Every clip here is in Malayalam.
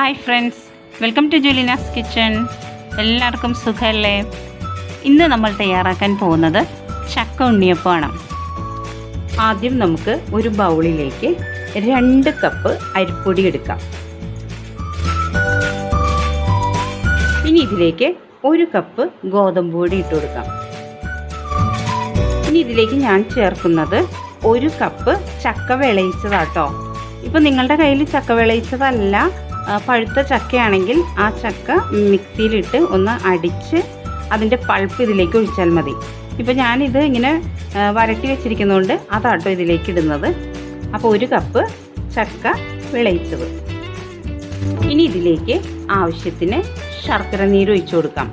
Hi friends, welcome to Julina's kitchen. എല്ലാവർക്കും സുഖമല്ലേ? ഇന്ന് നമ്മൾ തയ്യാറാക്കാൻ പോകുന്നത് ചക്ക ഉണ്ണിയപ്പമാണ്. ആദ്യം നമുക്ക് ഒരു ബൗളിലേക്ക് 2 കപ്പ് അരിപ്പൊടി എടുക്കാം. ഇനി ഇതിലേക്ക് 1 കപ്പ് ഗോതമ്പ് പൊടി ഇട്ട് കൊടുക്കാം. ഇനി ഇതിലേക്ക് ഞാൻ ചേർക്കുന്നത് 1 കപ്പ് ചക്ക വിളയിച്ചതാട്ടോ. ഇപ്പം നിങ്ങളുടെ കയ്യിൽ ചക്ക വിളയിച്ചതല്ല, പഴുത്ത ചക്കയാണെങ്കിൽ ആ ചക്ക മിക്സിയിലിട്ട് ഒന്ന് അടിച്ച് അതിൻ്റെ പൾപ്പ് ഇതിലേക്ക് ഒഴിച്ചാൽ മതി. ഇപ്പം ഞാനിത് ഇങ്ങനെ വരട്ടി വെച്ചിരിക്കുന്നതുകൊണ്ട് അതാട്ടോ ഇതിലേക്ക് ഇടുന്നത്. അപ്പോൾ 1 കപ്പ് ചക്ക വിളയിച്ചത്. ഇനി ഇതിലേക്ക് ആവശ്യത്തിന് ശർക്കര നീര് ഒഴിച്ചു കൊടുക്കാം.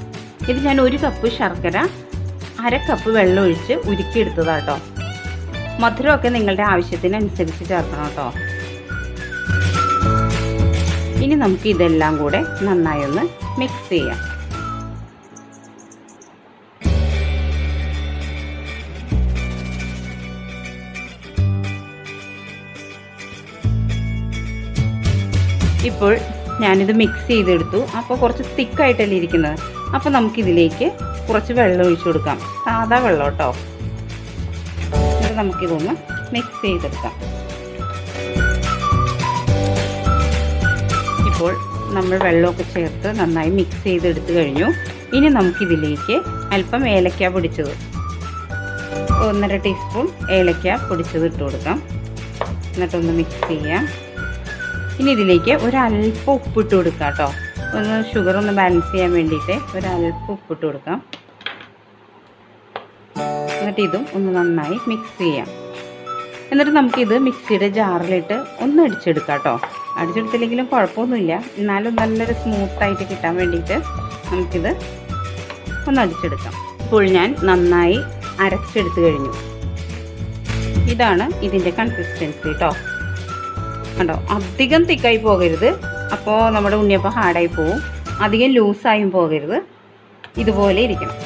ഇത് ഞാൻ 1 കപ്പ് ശർക്കര 1/2 കപ്പ് വെള്ളം ഒഴിച്ച് ഉരുക്കിയെടുത്തതാട്ടോ. മധുരമൊക്കെ നിങ്ങളുടെ ആവശ്യത്തിനനുസരിച്ച് ചേർക്കണം കേട്ടോ. ഇനി നമുക്ക് ഇതെല്ലാം കൂടെ നന്നായി ഒന്ന് മിക്സ് ചെയ്യാം. ഇപ്പോൾ ഞാനിത് മിക്സ് ചെയ്തെടുത്തു. അപ്പോൾ കുറച്ച് തിക്കായിട്ടല്ലേ ഇരിക്കുന്നത്. അപ്പോൾ നമുക്കിതിലേക്ക് കുറച്ച് വെള്ളം ഒഴിച്ചു കൊടുക്കാം. സാധാ വെള്ളം കേട്ടോ. ഇത് നമുക്കിതൊന്ന് മിക്സ് ചെയ്തെടുക്കാം. ഇപ്പോൾ നമ്മൾ വെള്ളമൊക്കെ ചേർത്ത് നന്നായി മിക്സ് ചെയ്തെടുത്ത് കഴിഞ്ഞു. ഇനി നമുക്കിതിലേക്ക് അല്പം ഏലക്ക പൊടിച്ചത്, 1.5 ടീസ്പൂൺ ഏലക്ക പൊടിച്ചത് ഇട്ട് കൊടുക്കാം. എന്നിട്ടൊന്ന് മിക്സ് ചെയ്യാം. ഇനി ഇതിലേക്ക് ഒരല്പം ഉപ്പിട്ട് കൊടുക്കാം കേട്ടോ. ഒന്ന് ഷുഗർ ഒന്ന് ബാലൻസ് ചെയ്യാൻ വേണ്ടിയിട്ട് ഒരല്പം ഉപ്പിട്ട് കൊടുക്കാം. എന്നിട്ട് ഇതും ഒന്ന് നന്നായി മിക്സ് ചെയ്യാം. എന്നിട്ട് നമുക്കിത് മിക്സിയുടെ ജാറിലിട്ട് ഒന്ന് അടിച്ചെടുക്കാം കേട്ടോ. അടിച്ചെടുത്തില്ലെങ്കിലും കുഴപ്പമൊന്നുമില്ല, എന്നാലും നല്ലൊരു സ്മൂത്തായിട്ട് കിട്ടാൻ വേണ്ടിയിട്ട് നമുക്കിത് ഒന്ന് അടിച്ചെടുക്കാം. ഇപ്പോൾ ഞാൻ നന്നായി അരച്ചെടുത്ത് കഴിഞ്ഞു. ഇതാണ് ഇതിൻ്റെ കൺസിസ്റ്റൻസി കേട്ടോ. കണ്ടോ, അധികം തിക്കായി പോകരുത്, അപ്പോൾ നമ്മുടെ ഉണ്ണിയപ്പം ഹാർഡായി പോവും. അധികം ലൂസായും പോകരുത്, ഇതുപോലെ ഇരിക്കണം.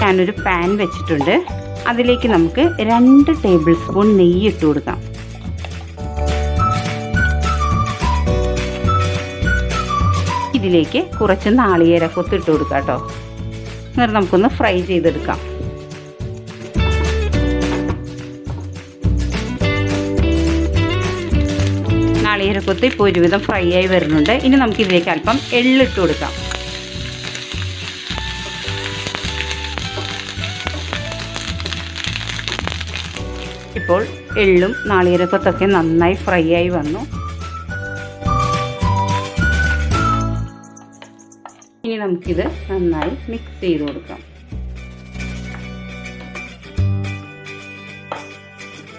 ഞാനൊരു പാൻ വെച്ചിട്ടുണ്ട്. അതിലേക്ക് നമുക്ക് 2 ടേബിൾ സ്പൂൺ നെയ്യ് ഇട്ട് കൊടുക്കാം. ഇതിലേക്ക് കുറച്ച് നാളികേരക്കൊത്ത് ഇട്ട് കൊടുക്കാം കേട്ടോ. എന്നിട്ട് നമുക്കൊന്ന് ഫ്രൈ ചെയ്തെടുക്കാം. നാളികേരക്കൊത്ത് ഇപ്പോൾ ഒരുവിധം ഫ്രൈ ആയി വരുന്നുണ്ട്. ഇനി നമുക്കിതിലേക്ക് അല്പം എള്ളിട്ട് കൊടുക്കാം. ഇപ്പോൾ എള്ളും നാളികേരക്കൊത്തൊക്കെ നന്നായി ഫ്രൈ ആയി വന്നു. ഇനി നമുക്കിത് നന്നായി മിക്സ് ചെയ്ത് കൊടുക്കാം.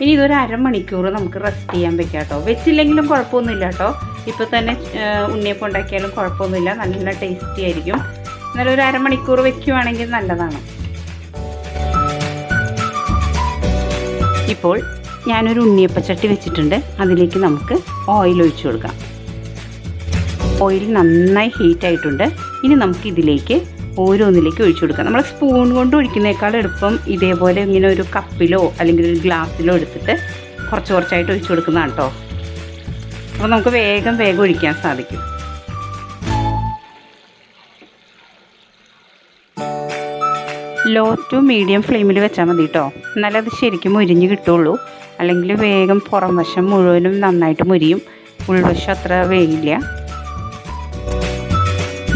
ഇനി ഇതൊരു 1/2 മണിക്കൂർ നമുക്ക് റെസ്റ്റ് ചെയ്യാൻ വെക്കാം കേട്ടോ. വെച്ചില്ലെങ്കിലും കുഴപ്പമൊന്നുമില്ല കേട്ടോ. ഇപ്പോൾ തന്നെ ഉണ്ണിയപ്പം ഉണ്ടാക്കിയാലും കുഴപ്പമൊന്നുമില്ല, നല്ല ടേസ്റ്റി ആയിരിക്കും. എന്നാലും ഒരു 1/2 മണിക്കൂർ വെക്കുവാണെങ്കിൽ നല്ലതാണ്. ഇപ്പോൾ ഞാനൊരു ഉണ്ണിയപ്പച്ചട്ടി വെച്ചിട്ടുണ്ട്. അതിലേക്ക് നമുക്ക് ഓയിൽ ഒഴിച്ചു കൊടുക്കാം. ഓയിൽ നന്നായി ഹീറ്റ് ആയിട്ടുണ്ട്. ഇനി നമുക്ക് ഇതിലേക്ക് ഓരോന്നിലേക്ക് ഒഴിച്ചു കൊടുക്കാം. നമ്മൾ സ്പൂൺ കൊണ്ട് ഒഴിക്കുന്നേക്കാൾ എളുപ്പം ഇതേപോലെ ഇങ്ങനെ ഒരു കപ്പിലോ അല്ലെങ്കിൽ ഒരു ഗ്ലാസ്സിലോ എടുത്തിട്ട് കുറച്ച് കുറച്ചായിട്ട് ഒഴിച്ചു കൊടുക്കുന്നതാണ് കേട്ടോ. അപ്പോൾ നമുക്ക് വേഗം ഒഴിക്കാൻ സാധിക്കും. ലോ ടു മീഡിയം ഫ്ലെയിമിൽ വെച്ചാൽ മതി കേട്ടോ. എന്നാലേ അത് ശരിക്കും മുരിഞ്ഞ് കിട്ടുള്ളൂ. അല്ലെങ്കിൽ വേഗം പുറം വശം മുഴുവനും നന്നായിട്ട് മുരിയും, ഉൾവശം അത്ര വേഗില്ല.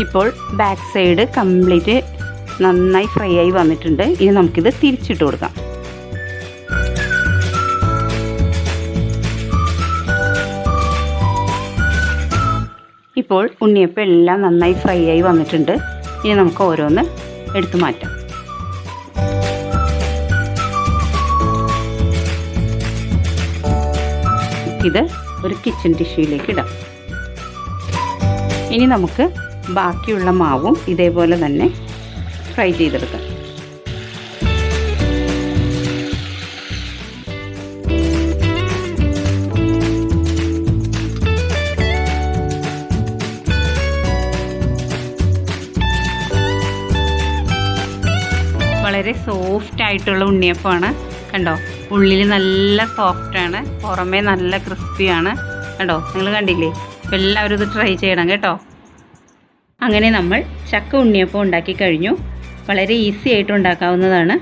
ഇപ്പോൾ ബാക്ക് സൈഡ് കംപ്ലീറ്റ് നന്നായി ഫ്രൈ ആയി വന്നിട്ടുണ്ട്. ഇനി നമുക്കിത് തിരിച്ചിട്ട് കൊടുക്കാം. ഇപ്പോൾ ഉണ്ണിയപ്പം എല്ലാം നന്നായി ഫ്രൈ ആയി വന്നിട്ടുണ്ട്. ഇനി നമുക്ക് ഓരോന്ന് എടുത്തു മാറ്റാം. ഇത് ഒരു കിച്ചൺ ടിഷ്യൂയിലേക്ക് ഇടാം. ഇനി നമുക്ക് ബാക്കിയുള്ള മാവും ഇതേപോലെ തന്നെ ഫ്രൈ ചെയ്തെടുക്കാം. വളരെ സോഫ്റ്റ് ആയിട്ടുള്ള ഉണ്ണിയപ്പമാണ്. കണ്ടോ, ഉള്ളിൽ നല്ല സോഫ്റ്റാണ്, പുറമേ നല്ല ക്രിസ്പിയാണ്. കണ്ടോ, നിങ്ങൾ കണ്ടില്ലേ? അപ്പോൾ എല്ലാവരും ഇത് ട്രൈ ചെയ്യണം കേട്ടോ. അങ്ങനെ നമ്മൾ ചക്ക ഉണ്ണിയപ്പം ഉണ്ടാക്കി കഴിഞ്ഞു. വളരെ ഈസി ആയിട്ട് ഉണ്ടാക്കാവുന്നതാണ്.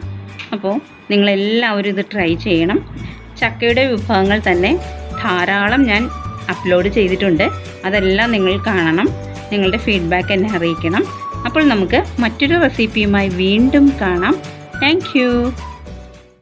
അപ്പോൾ നിങ്ങളെല്ലാവരും ഇത് ട്രൈ ചെയ്യണം. ചക്കയുടെ വിഭവങ്ങൾ തന്നെ ധാരാളം ഞാൻ അപ്ലോഡ് ചെയ്തിട്ടുണ്ട്. അതെല്ലാം നിങ്ങൾ കാണണം. നിങ്ങളുടെ ഫീഡ്ബാക്ക് എന്നെ അറിയിക്കണം. അപ്പോൾ നമുക്ക് മറ്റൊരു റെസിപ്പിയുമായി വീണ്ടും കാണാം. Thank you.